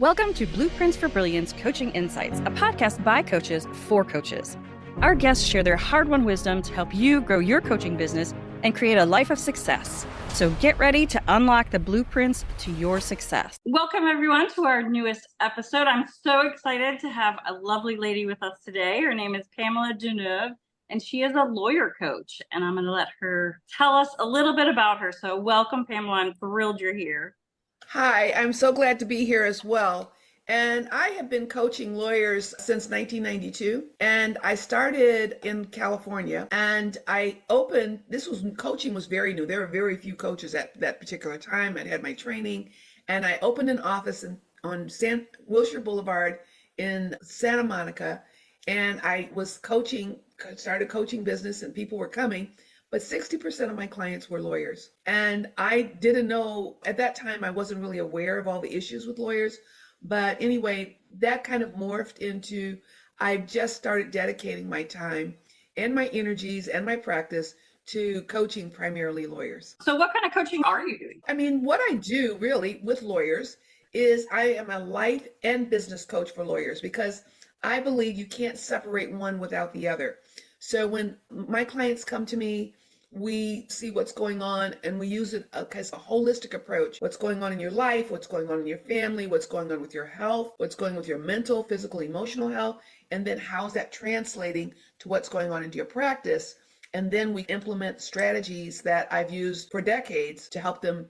Welcome to Blueprints for Brilliance Coaching Insights, a podcast by coaches for coaches. Our guests share their hard-won wisdom to help you grow your coaching business and create a life of success. So get ready to unlock the blueprints to your success. Welcome, everyone, to our newest episode. I'm so excited to have a lovely lady with us today. Her name is Pamela DeNeuve, and she is a lawyer coach. And I'm going to let her tell us a little bit about her. So welcome, Pamela. I'm thrilled you're here. Hi, I'm so glad to be here as well. And I have been coaching lawyers since 1992. And I started in California and coaching was very new. There were very few coaches at that particular time. I'd had my training and I opened an office on Wilshire Boulevard in Santa Monica. And I was started coaching business and people were coming. But 60% of my clients were lawyers. And I didn't know, at that time, I wasn't really aware of all the issues with lawyers. But anyway, that kind of morphed into, I just started dedicating my time and my energies and my practice to coaching primarily lawyers. So what kind of coaching are you doing? I mean, what I do really with lawyers is I am a life and business coach for lawyers because I believe you can't separate one without the other. So when my clients come to me, we see what's going on and we use it as a holistic approach. What's going on in your life, what's going on in your family, what's going on with your health, what's going on with your mental, physical, emotional health, and then how's that translating to what's going on into your practice. And then we implement strategies that I've used for decades to help them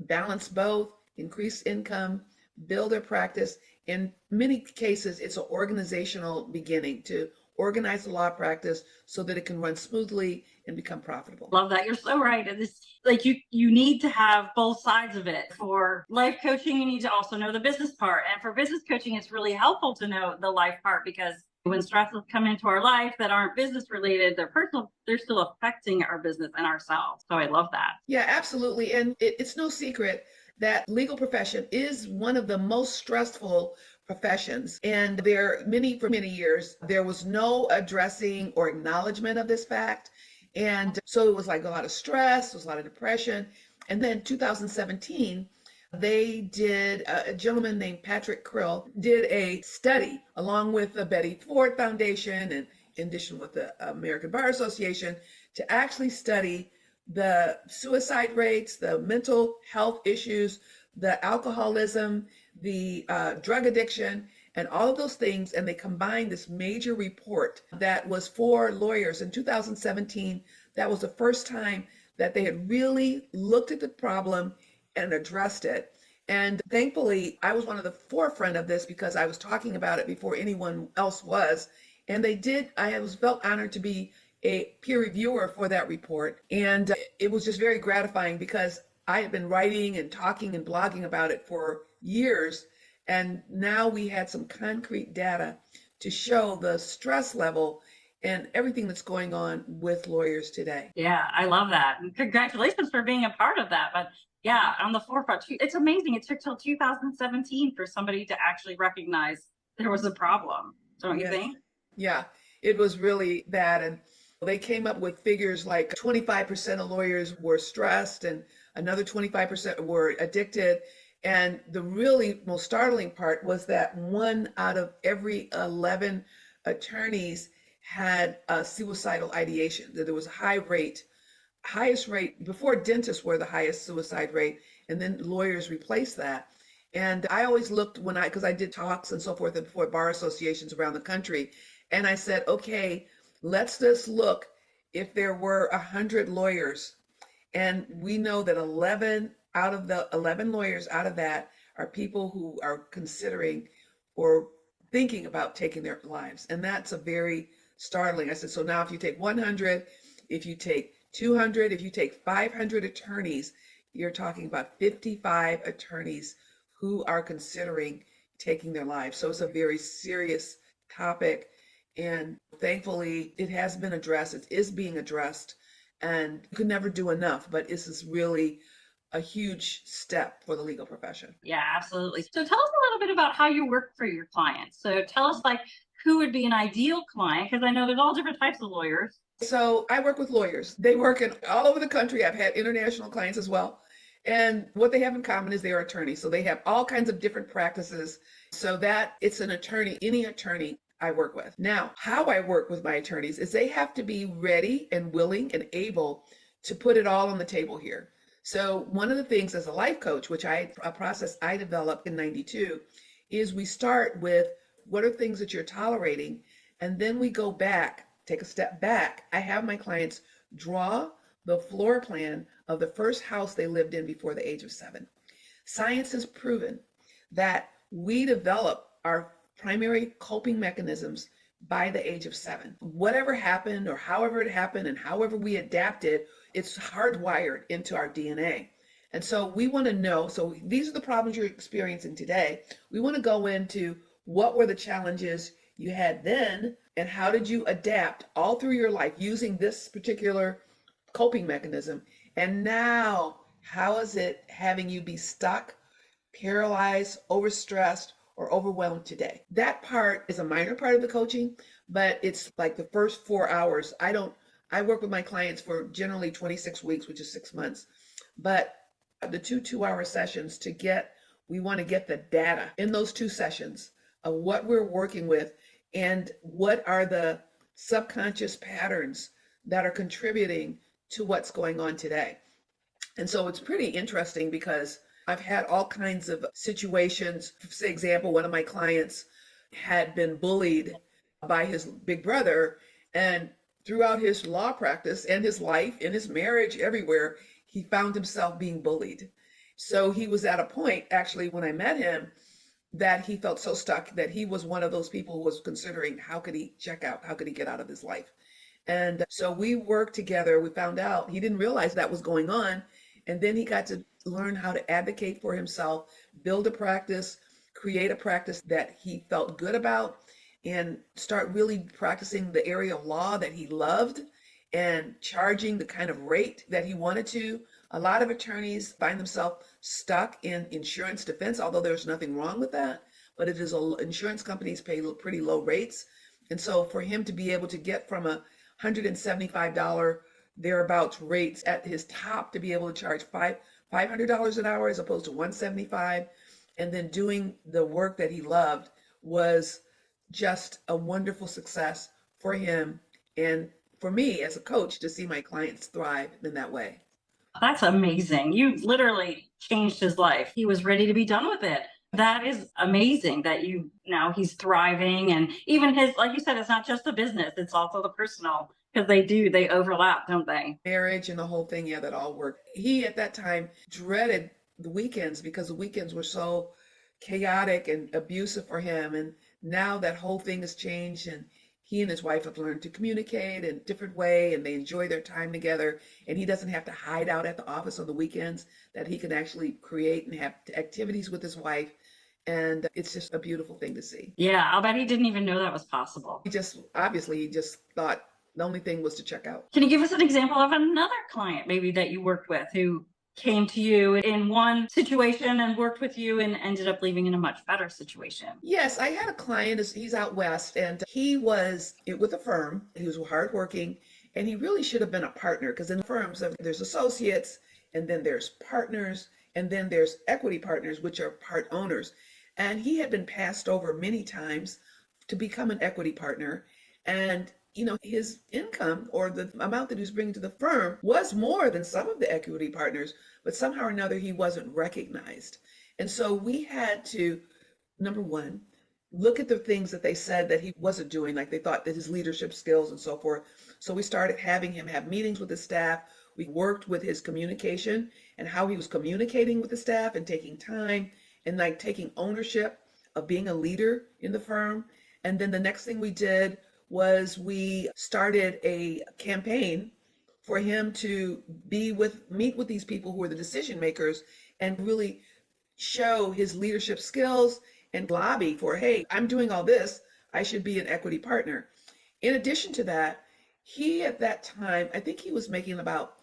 balance both, increase income, build their practice. In many cases, it's an organizational beginning to organize the law practice so that it can run smoothly and become profitable. Love that. You're so right. And it's like you need to have both sides of it. For life coaching, you need to also know the business part. And for business coaching, it's really helpful to know the life part because when stresses come into our life that aren't business related, they're personal, they're still affecting our business and ourselves. So I love that. Yeah, absolutely. And it's no secret that legal profession is one of the most stressful professions. And for many years, there was no addressing or acknowledgement of this fact. And so it was like a lot of stress, there was a lot of depression. And then 2017, a gentleman named Patrick Krill did a study along with the Betty Ford Foundation and in addition with the American Bar Association to actually study the suicide rates, the mental health issues, the alcoholism, the drug addiction, and all of those things. And they combined this major report that was for lawyers in 2017. That was the first time that they had really looked at the problem and addressed it. And thankfully, I was one of the forefront of this because I was talking about it before anyone else was. And I felt honored to be a peer reviewer for that report. And it was just very gratifying because I had been writing and talking and blogging about it for years. And now we had some concrete data to show the stress level and everything that's going on with lawyers today. Yeah, I love that. And congratulations for being a part of that. But yeah, on the forefront, it's amazing. It took till 2017 for somebody to actually recognize there was a problem. Don't you think? Yeah, it was really bad. And they came up with figures like 25% of lawyers were stressed and another 25% were addicted. And the really most startling part was that 1 out of every 11 attorneys had a suicidal ideation. That there was a highest rate, before dentists were the highest suicide rate, and then lawyers replaced that. And I always looked because I did talks and so forth before bar associations around the country. And I said, okay, let's just look if there were 100 lawyers. And we know that 11 out of the 11 lawyers out of that are people who are considering or thinking about taking their lives. And that's a very startling. I said, so now if you take 100, if you take 200, if you take 500 attorneys, you're talking about 55 attorneys who are considering taking their lives. So it's a very serious topic. And thankfully, it has been addressed. It is being addressed. And you could never do enough, but this is really a huge step for the legal profession. Yeah, absolutely. So tell us a little bit about how you work for your clients. So tell us who would be an ideal client, because I know there's all different types of lawyers. So I work with lawyers. They work all over the country. I've had international clients as well. And what they have in common is they are attorneys. So they have all kinds of different practices. So that it's an attorney, any attorney I work with. Now, how I work with my attorneys is they have to be ready and willing and able to put it all on the table here. So one of the things as a life coach, which a process I developed in 92, is we start with what are things that you're tolerating, and then we go back, take a step back. I have my clients draw the floor plan of the first house they lived in before the age of 7. Science has proven that we develop our primary coping mechanisms by the age of 7. Whatever happened or however it happened and however we adapted, it's hardwired into our DNA. And so we want to know, so these are the problems you're experiencing today. We want to go into what were the challenges you had then and how did you adapt all through your life using this particular coping mechanism. And now, how is it having you be stuck, paralyzed, overstressed, or overwhelmed today? That part is a minor part of the coaching, but it's like the first 4 hours. I work with my clients for generally 26 weeks, which is 6 months. But the 2 2-hour sessions we want to get the data in those 2 sessions of what we're working with and what are the subconscious patterns that are contributing to what's going on today. And so it's pretty interesting because I've had all kinds of situations. For example, one of my clients had been bullied by his big brother, and throughout his law practice and his life, in his marriage, everywhere, he found himself being bullied. So he was at a point, actually, when I met him, that he felt so stuck that he was one of those people who was considering how could he check out, how could he get out of his life. And so we worked together. We found out he didn't realize that was going on. And then he got to learn how to advocate for himself, build a practice, create a practice that he felt good about, and start really practicing the area of law that he loved and charging the kind of rate that he wanted to. A lot of attorneys find themselves stuck in insurance defense, although there's nothing wrong with that, but insurance companies pay pretty low rates. And so for him to be able to get from a $175 thereabouts rates at his top to be able to charge $500 an hour as opposed to $175, and then doing the work that he loved was just a wonderful success for him and for me as a coach to see my clients thrive in that way. That's amazing. You literally changed his life. He was ready to be done with it. That is amazing that now he's thriving, and even his, like you said, it's not just the business, it's also the personal, because they overlap, don't they? Marriage and the whole thing, yeah, that all worked. He at that time dreaded the weekends because the weekends were so chaotic and abusive for him. And now that whole thing has changed, and he and his wife have learned to communicate in a different way, and they enjoy their time together. And he doesn't have to hide out at the office on the weekends, that he can actually create and have activities with his wife. And it's just a beautiful thing to see. Yeah, I'll bet he didn't even know that was possible. He just thought the only thing was to check out. Can you give us an example of another client maybe that you worked with who came to you in one situation and worked with you and ended up leaving in a much better situation? Yes, I had a client, he's out west, and he was with a firm. He was hardworking, and he really should have been a partner, because in firms, there's associates, and then there's partners, and then there's equity partners, which are part owners. And he had been passed over many times to become an equity partner. And his income or the amount that he was bringing to the firm was more than some of the equity partners, but somehow or another he wasn't recognized. And so we had to, number one, look at the things that they said that he wasn't doing, like they thought that his leadership skills and so forth. So we started having him have meetings with the staff. We worked with his communication and how he was communicating with the staff and taking time and like taking ownership of being a leader in the firm. And then the next thing we did was we started a campaign for him to meet with these people who were the decision makers and really show his leadership skills and lobby for, hey, I'm doing all this, I should be an equity partner. In addition to that, he at that time, I think he was making about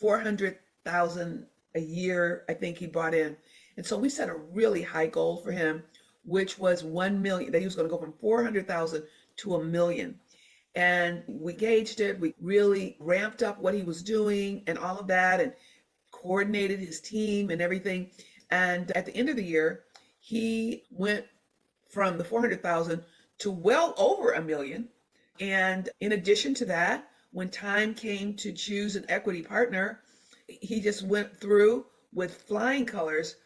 $400,000 a year, I think he brought in. And so we set a really high goal for him, which was 1 million, that he was going to go from 400,000 to $1 million. And we gauged it. We really ramped up what he was doing and all of that, and coordinated his team and everything. And at the end of the year, he went from the 400,000 to well over $1 million. And in addition to that, when time came to choose an equity partner, he just went through with flying colors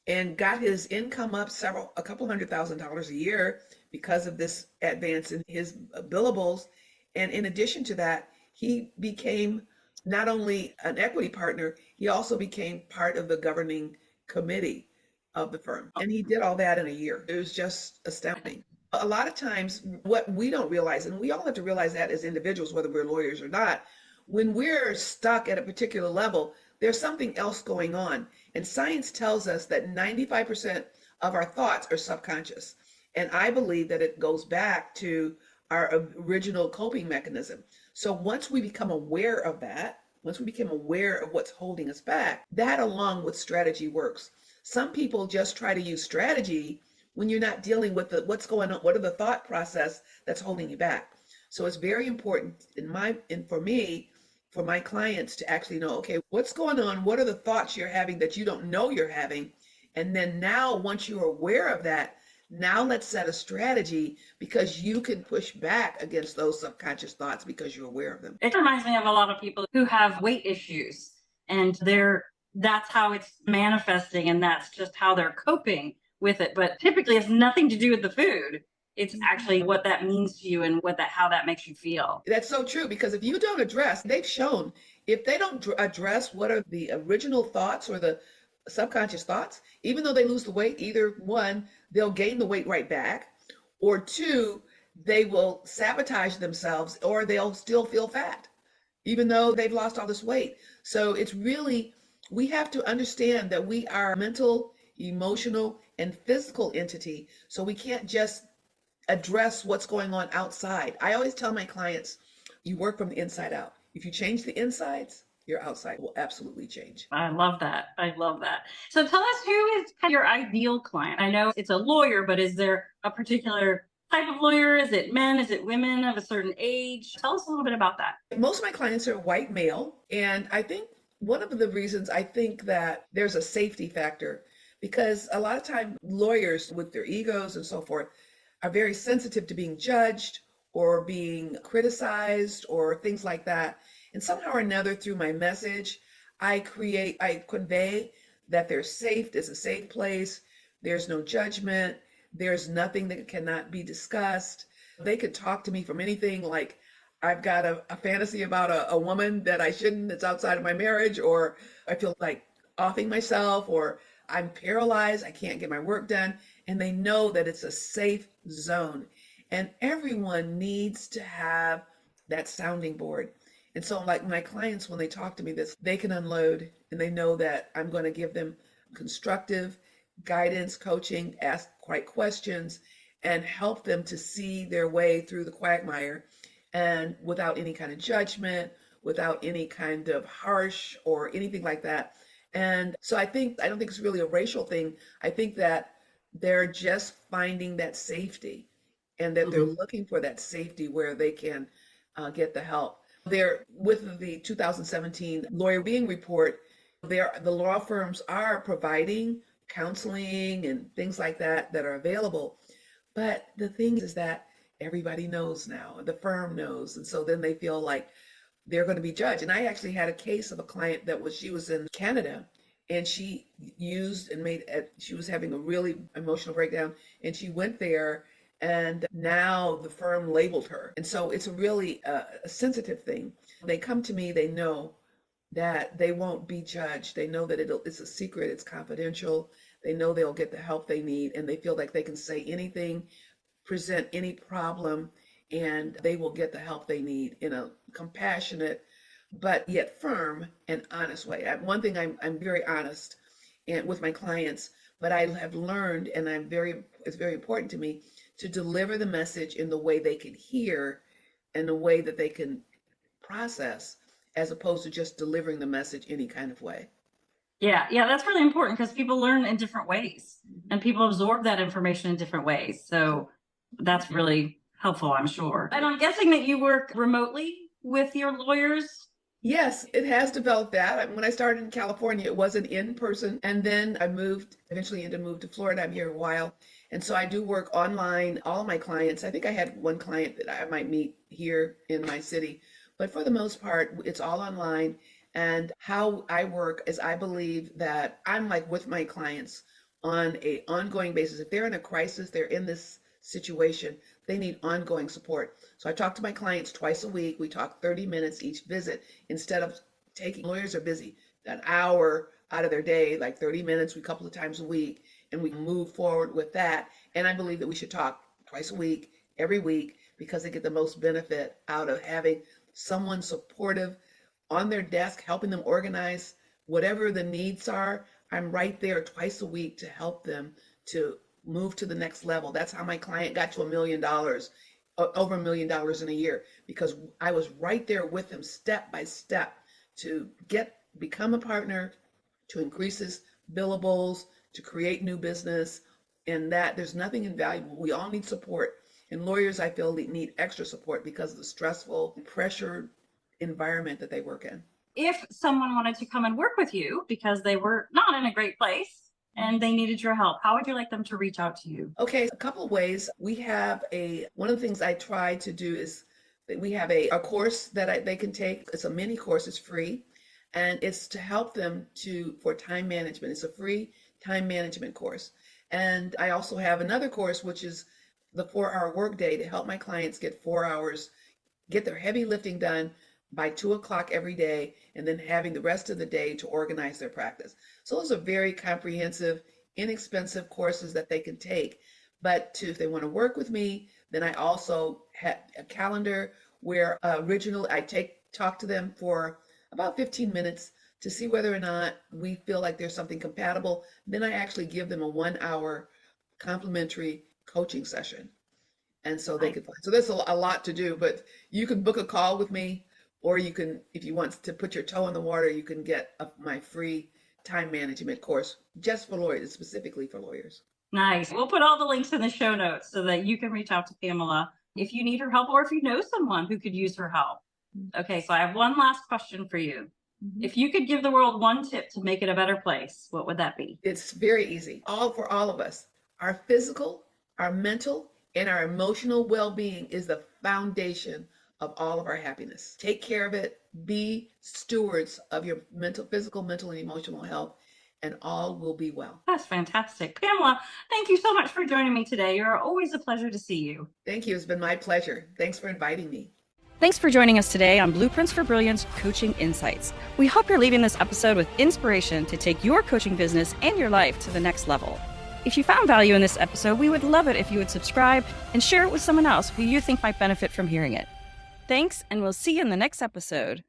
and got his income up a couple $100,000 a year because of this advance in his billables. And in addition to that, he became not only an equity partner, he also became part of the governing committee of the firm. And he did all that in a year. It was just astounding. A lot of times, what we don't realize, and we all have to realize that as individuals, whether we're lawyers or not, when we're stuck at a particular level, there's something else going on. And science tells us that 95% of our thoughts are subconscious. And I believe that it goes back to our original coping mechanism. So once we become aware of that, once we become aware of what's holding us back, that along with strategy works. Some people just try to use strategy when you're not dealing with what's going on, what are the thought process that's holding you back. So it's very important for me, for my clients to actually know, okay, what's going on? What are the thoughts you're having that you don't know you're having? And then now, once you're aware of that, now let's set a strategy, because you can push back against those subconscious thoughts because you're aware of them. It reminds me of a lot of people who have weight issues, and that's how it's manifesting, and that's just how they're coping with it. But typically it's nothing to do with the food. It's actually what that means to you and how that makes you feel. That's so true, because if you don't address, they've shown, if they don't address what are the original thoughts or the subconscious thoughts, even though they lose the weight, either one, they'll gain the weight right back, or two, they will sabotage themselves, or they'll still feel fat, even though they've lost all this weight. So it's really, we have to understand that we are a mental, emotional, and physical entity. So we can't just address what's going on outside. I always tell my clients, you work from the inside out. If you change the insides, your outside will absolutely change. I love that. I love that. So tell us, who is your ideal client? I know it's a lawyer, but is there a particular type of lawyer? Is it men? Is it women of a certain age? Tell us a little bit about that. Most of my clients are white male. And I think one of the reasons I think that there's a safety factor, because a lot of time lawyers with their egos and so forth are very sensitive to being judged or being criticized or things like that. And somehow or another, through my message, I convey that they're safe. It's a safe place. There's no judgment. There's nothing that cannot be discussed. They could talk to me from anything, like I've got a fantasy about a woman that I shouldn't, that's outside of my marriage, or I feel like offing myself, or I'm paralyzed, I can't get my work done. And they know that it's a safe zone. And everyone needs to have that sounding board. And so, like, my clients, when they talk to me, they can unload, and they know that I'm going to give them constructive guidance, coaching, ask right questions, and help them to see their way through the quagmire, and without any kind of judgment, without any kind of harsh or anything like that. And so I don't think it's really a racial thing. I think that they're just finding that safety, and that they're looking for that safety where they can get the help. They're with the 2017 Lawyer Being Report. The law firms are providing counseling and things like that are available. But the thing is that everybody knows now, the firm knows. And so then they feel like they're going to be judged. And I actually had a case of a client she was in Canada, and she she was having a really emotional breakdown, and she went there, and now the firm labeled her. And so it's a really a sensitive thing. They come to me, they know that they won't be judged. They know that it's a secret, it's confidential. They know they'll get the help they need, and they feel like they can say anything, present any problem, and they will get the help they need in a compassionate but yet firm and honest way. One thing, I'm very honest and with my clients, but I have learned, and it's very important to me to deliver the message in the way they can hear and the way that they can process, as opposed to just delivering the message any kind of way. Yeah, that's really important, because people learn in different ways, and people absorb that information in different ways. So that's really helpful, I'm sure. And I'm guessing that you work remotely with your lawyers. Yes, it has developed that. When I started in California, it wasn't in person. And then I eventually had to move to Florida. I'm here a while. And so I do work online. All of my clients, I think I had one client that I might meet here in my city. But for the most part, it's all online. And how I work is I believe that I'm like with my clients on a ongoing basis. If they're in a crisis, they're in this situation, they need ongoing support. So I talk to my clients twice a week. We talk 30 minutes each visit instead of taking, lawyers are busy, an hour out of their day, like 30 minutes, a couple of times a week, and we move forward with that. And I believe that we should talk twice a week, every week, because they get the most benefit out of having someone supportive on their desk, helping them organize whatever the needs are. I'm right there twice a week to help them to move to the next level. That's how my client got to $1 million, over $1 million in a year, because I was right there with him step by step to become a partner, to increase his billables, to create new business, and that there's nothing invaluable. We all need support. And lawyers, I feel, need extra support because of the stressful, pressured environment that they work in. If someone wanted to come and work with you because they were not in a great place and they needed your help, how would you like them to reach out to you? Okay, a couple of ways. One of the things I try to do is that we have a course that they can take. It's a mini course, it's free, and it's to help them for time management. It's a free time management course. And I also have another course, which is the 4-hour workday, to help my clients get 4 hours, get their heavy lifting done by 2 o'clock every day, and then having the rest of the day to organize their practice. So those are very comprehensive, inexpensive courses that they can take. But if they want to work with me, then I also have a calendar where I talk to them for about 15 minutes to see whether or not we feel like there's something compatible. Then I actually give them a 1-hour complimentary coaching session. And so so there's a lot to do, but you can book a call with me, or you can, if you want to put your toe in the water, you can get my free time management course just for lawyers, specifically for lawyers. Nice. We'll put all the links in the show notes so that you can reach out to Pamela if you need her help or if you know someone who could use her help. Okay, so I have one last question for you. If you could give the world one tip to make it a better place, what would that be? It's very easy. For all of us. Our physical, our mental, and our emotional well-being is the foundation of all of our happiness. Take care of it. Be stewards of your physical, mental, and emotional health, and all will be well. That's fantastic. Pamela, thank you so much for joining me today. You're always a pleasure to see you. Thank you. It's been my pleasure. Thanks for inviting me. Thanks for joining us today on Blueprints for Brilliance Coaching Insights. We hope you're leaving this episode with inspiration to take your coaching business and your life to the next level. If you found value in this episode, we would love it if you would subscribe and share it with someone else who you think might benefit from hearing it. Thanks, and we'll see you in the next episode.